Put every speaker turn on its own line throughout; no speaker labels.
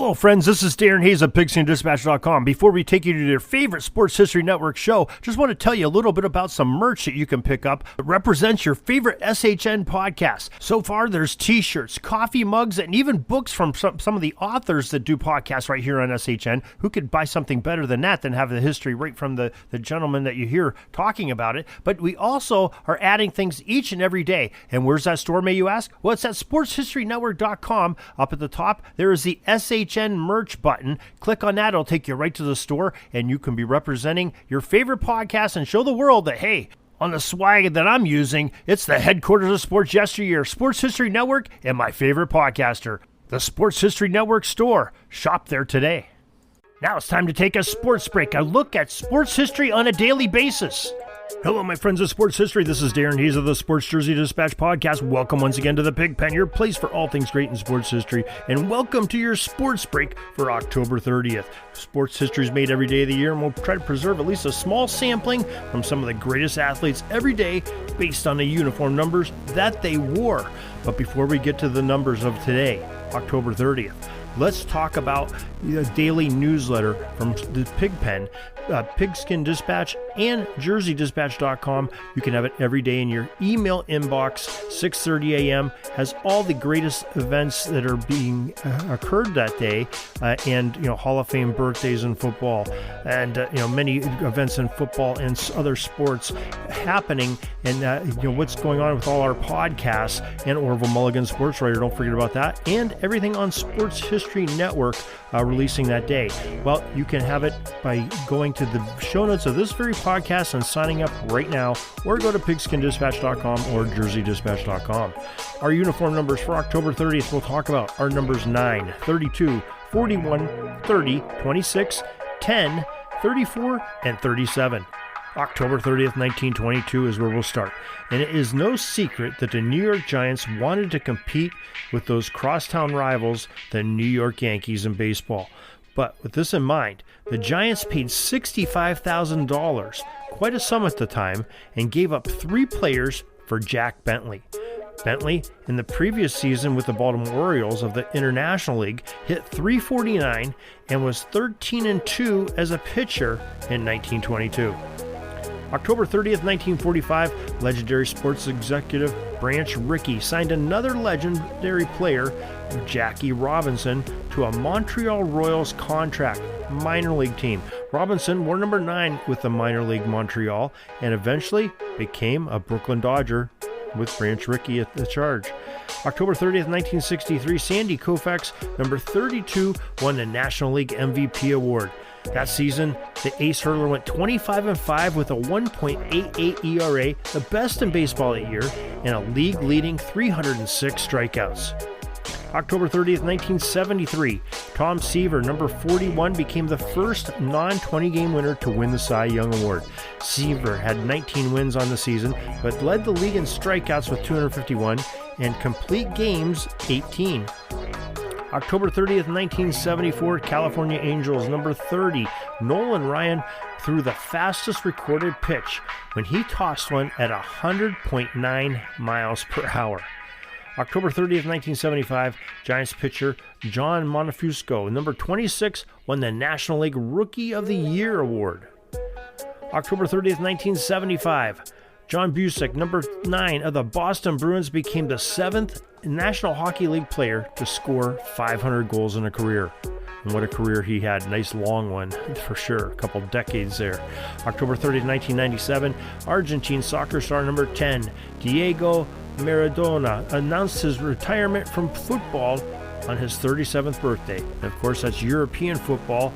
Hello, friends. This is Darren Hayes of Pigskin.com. Before we take you to your favorite Sports History Network show, just want to tell you a little bit about some merch that you can pick up that represents your favorite SHN podcast. So far, there's t-shirts, coffee mugs, and even books from some of the authors that do podcasts right here on SHN. Who could buy something better than that, than have the history right from the gentleman that you hear talking about it? But we also are adding things each and every day. And where's that store, may you ask? Well, it's at SportsHistoryNetwork.com. Up at the top, there is the SHN merch button. Click on that. It'll take you right to the store, and you can be representing your favorite podcast and show the world that, hey, on the swag that I'm using, it's the headquarters of sports yesteryear, Sports History Network, and my favorite podcaster, the Sports History Network store. Shop there today. Now it's time to take a sports break, a look at sports history on a daily basis. Hello, my friends of sports history. This is Darren Hayes of the Sports Jersey Dispatch podcast. Welcome once again to the Pig Pen, your place for all things great in sports history. And welcome to your sports break for October 30th. Sports history is made every day of the year, and we'll try to preserve at least a small sampling from some of the greatest athletes every day based on the uniform numbers that they wore. But before we get to the numbers of today, October 30th, let's talk about the daily newsletter from the Pig Pen, Pigskin Dispatch, and JerseyDispatch.com. You can have it every day in your email inbox. 6:30 a.m. has all the greatest events that are being occurred that day, and Hall of Fame birthdays in football, and many events in football and other sports happening, and what's going on with all our podcasts, and Orville Mulligan Sports Writer. Don't forget about that, and everything on Sports History Network releasing that day. Well, you can have it by going to the show notes of this very podcast and signing up right now, or go to PigskinDispatch.com or JerseyDispatch.com. Our uniform numbers for October 30th we'll talk about are numbers 9, 32, 41, 30, 26, 10, 34, and 37. October 30th, 1922 is where we'll start. And it is no secret that the New York Giants wanted to compete with those crosstown rivals, the New York Yankees in baseball. But with this in mind, the Giants paid $65,000, quite a sum at the time, and gave up 3 players for Jack Bentley. Bentley, in the previous season with the Baltimore Orioles of the International League, hit .349 and was 13-2 as a pitcher in 1922. October 30th, 1945, legendary sports executive Branch Rickey signed another legendary player, Jackie Robinson, to a Montreal Royals contract, minor league team. Robinson wore number 9 with the minor league Montreal and eventually became a Brooklyn Dodger with Branch Rickey at the charge. October 30th, 1963, Sandy Koufax, number 32, won the National League MVP award. That season, the ace hurler went 25-5 with a 1.88 ERA, the best in baseball that year, and a league-leading 306 strikeouts. October 30th, 1973, Tom Seaver, number 41, became the first non-20-game winner to win the Cy Young Award. Seaver had 19 wins on the season, but led the league in strikeouts with 251 and complete games 18. October 30th, 1974, California Angels, number 30, Nolan Ryan threw the fastest recorded pitch when he tossed one at 100.9 miles per hour. October 30th, 1975, Giants pitcher John Monfusco, number 26, won the National League Rookie of the Year award. October 30th, 1975, John Busick, number 9 of the Boston Bruins, became the 7th National Hockey League player to score 500 goals in a career. And what a career he had. Nice long one, for sure. A couple decades there. October 30th, 1997, Argentine soccer star number 10, Diego Maradona, announced his retirement from football on his 37th birthday. And of course, that's European football,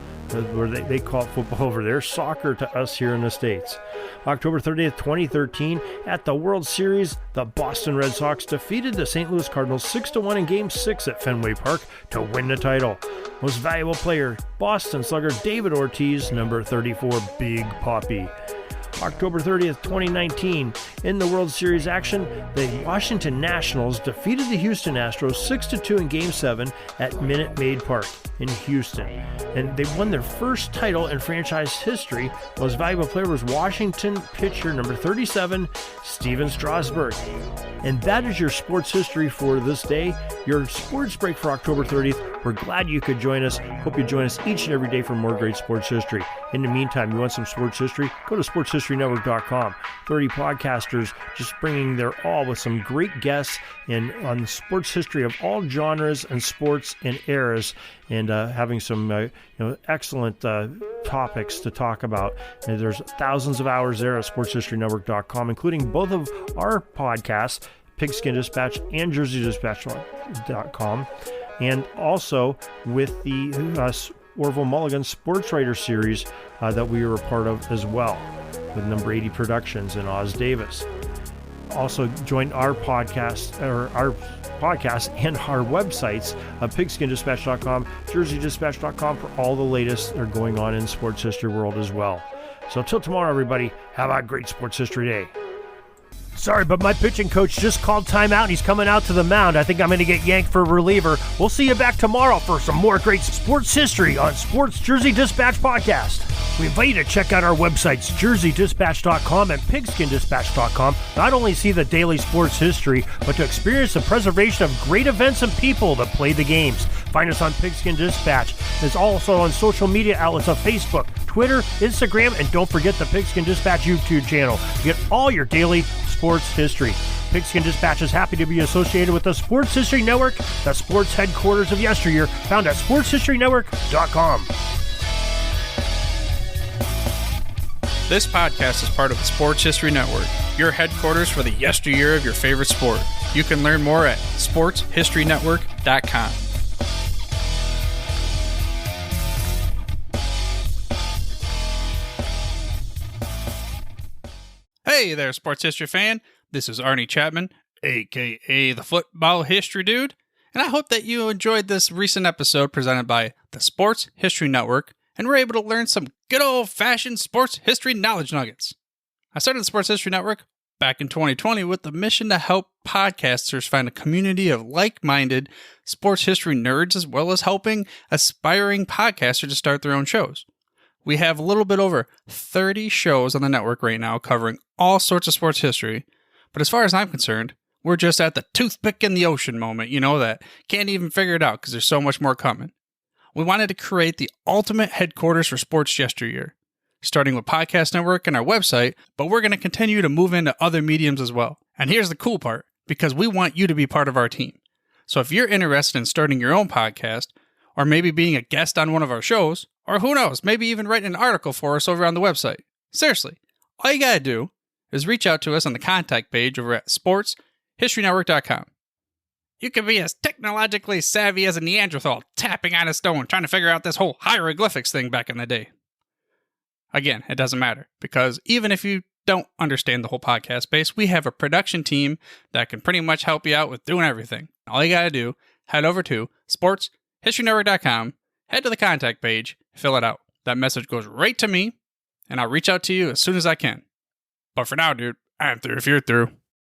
where they call it football over there, soccer to us here in the States. October 30th, 2013, at the World Series, the Boston Red Sox defeated the St. Louis Cardinals 6-1 in Game 6 at Fenway Park to win the title. Most valuable player, Boston slugger David Ortiz, number 34, Big Papi. October 30th, 2019, in the World Series action, the Washington Nationals defeated the Houston Astros 6-2 in Game 7 at Minute Maid Park in Houston. And they won their first title in franchise history. Most valuable player was Washington pitcher number 37, Steven Strasburg. And that is your sports history for this day. Your sports break for October 30th We're glad you could join us. Hope you join us each and every day for more great sports history. In the meantime, you want some sports history? Go to sportshistorynetwork.com. 30 podcasters just bringing their all with some great guests and on the sports history of all genres and sports and eras, and having some excellent topics to talk about. And there's thousands of hours there at sportshistorynetwork.com, including both of our podcasts, Pigskin Dispatch and JerseyDispatch.com, and also with the Orville Mulligan Sports Writer Series that we were a part of as well, with Number 80 Productions and Oz Davis. Also join our podcast and our websites, PigskinDispatch.com, JerseyDispatch.com, for all the latest that are going on in sports history world as well. So until tomorrow, everybody, have a great sports history day. Sorry, but my pitching coach just called timeout and he's coming out to the mound. I think I'm going to get yanked for a reliever. We'll see you back tomorrow for some more great sports history on Sports Jersey Dispatch Podcast. We invite you to check out our websites, JerseyDispatch.com and PigskinDispatch.com. Not only see the daily sports history, but to experience the preservation of great events and people that play the games. Find us on Pigskin Dispatch. It's also on social media outlets of Facebook, Twitter, Instagram, and don't forget the Pigskin Dispatch YouTube channel to get all your daily sports history. Pigskin Dispatch is happy to be associated with the Sports History Network, the sports headquarters of yesteryear, found at sportshistorynetwork.com.
This podcast is part of the Sports History Network, your headquarters for the yesteryear of your favorite sport. You can learn more at sportshistorynetwork.com. Hey there, sports history fan. This is Arnie Chapman, a.k.a. the Football History Dude, and I hope that you enjoyed this recent episode presented by the Sports History Network and were able to learn some good old-fashioned sports history knowledge nuggets. I started the Sports History Network back in 2020 with the mission to help podcasters find a community of like-minded sports history nerds, as well as helping aspiring podcasters to start their own shows. We have a little bit over 30 shows on the network right now covering all sorts of sports history, but as far as I'm concerned, we're just at the toothpick in the ocean moment, that can't even figure it out because there's so much more coming. We wanted to create the ultimate headquarters for sports yesteryear, starting with Podcast Network and our website, but we're going to continue to move into other mediums as well. And here's the cool part, because we want you to be part of our team. So if you're interested in starting your own podcast, or maybe being a guest on one of our shows, or who knows, maybe even writing an article for us over on the website. Seriously, all you gotta do is reach out to us on the contact page over at sportshistorynetwork.com. You can be as technologically savvy as a Neanderthal tapping on a stone trying to figure out this whole hieroglyphics thing back in the day. Again, it doesn't matter, because even if you don't understand the whole podcast space, we have a production team that can pretty much help you out with doing everything. All you gotta do, head over to sportshistorynetwork.com, head to the contact page, fill it out. That message goes right to me, and I'll reach out to you as soon as I can. But for now, dude, I'm through if you're through.